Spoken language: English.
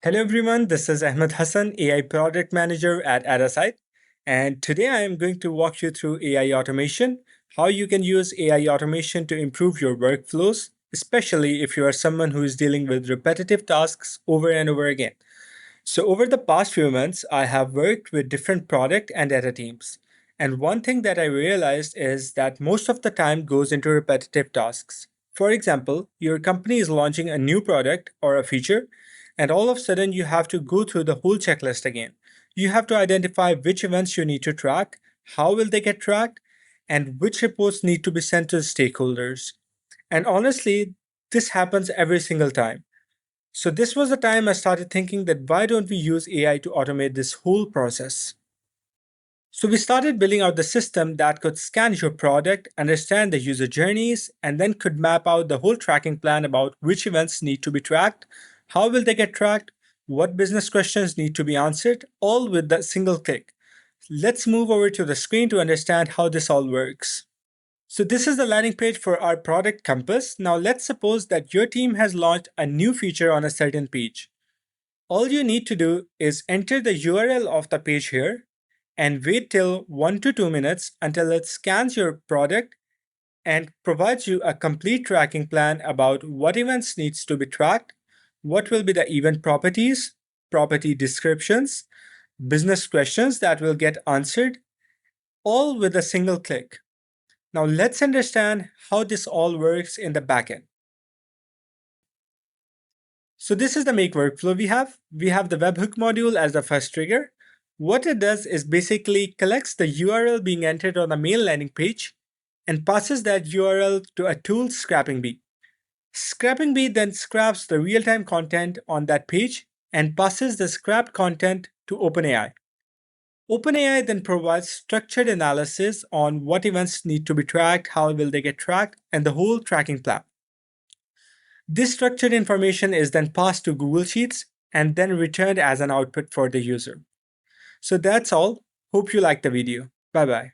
Hello everyone, this is Ahmed Hassan, AI Product Manager at Adasight. And today I am going to walk you through AI automation, how you can use AI automation to improve your workflows, especially if you are someone who is dealing with repetitive tasks over and over again. So over the past few months, I have worked with different product and data teams. And one thing that I realized is that most of the time goes into repetitive tasks. For example, your company is launching a new product or a feature, and all of a sudden you have to go through the whole checklist again. You have to identify which events you need to track, how will they get tracked, and which reports need to be sent to the stakeholders. And honestly, this happens every single time. So this was the time I started thinking that why don't we use AI to automate this whole process? So we started building out the system that could scan your product, understand the user journeys, and then could map out the whole tracking plan about which events need to be tracked, how will they get tracked, what business questions need to be answered, all with that single click. Let's move over to the screen to understand how this all works. So this is the landing page for our product compass. Now let's suppose that your team has launched a new feature on a certain page. All you need to do is enter the URL of the page here and wait till 1 to 2 minutes until it scans your product and provides you a complete tracking plan about what events needs to be tracked, what will be the event properties, property descriptions, business questions that will get answered, all with a single click. Now let's understand how this all works in the backend. So this is the make workflow we have. We have the webhook module as the first trigger. What it does is basically collects the URL being entered on the mail landing page and passes that URL to a tool, ScrapingBee. ScrapingBee then scraps the real-time content on that page and passes the scrapped content to OpenAI. OpenAI then provides structured analysis on what events need to be tracked, how will they get tracked, and the whole tracking plan. This structured information is then passed to Google Sheets and then returned as an output for the user. So that's all. Hope you liked the video. Bye bye.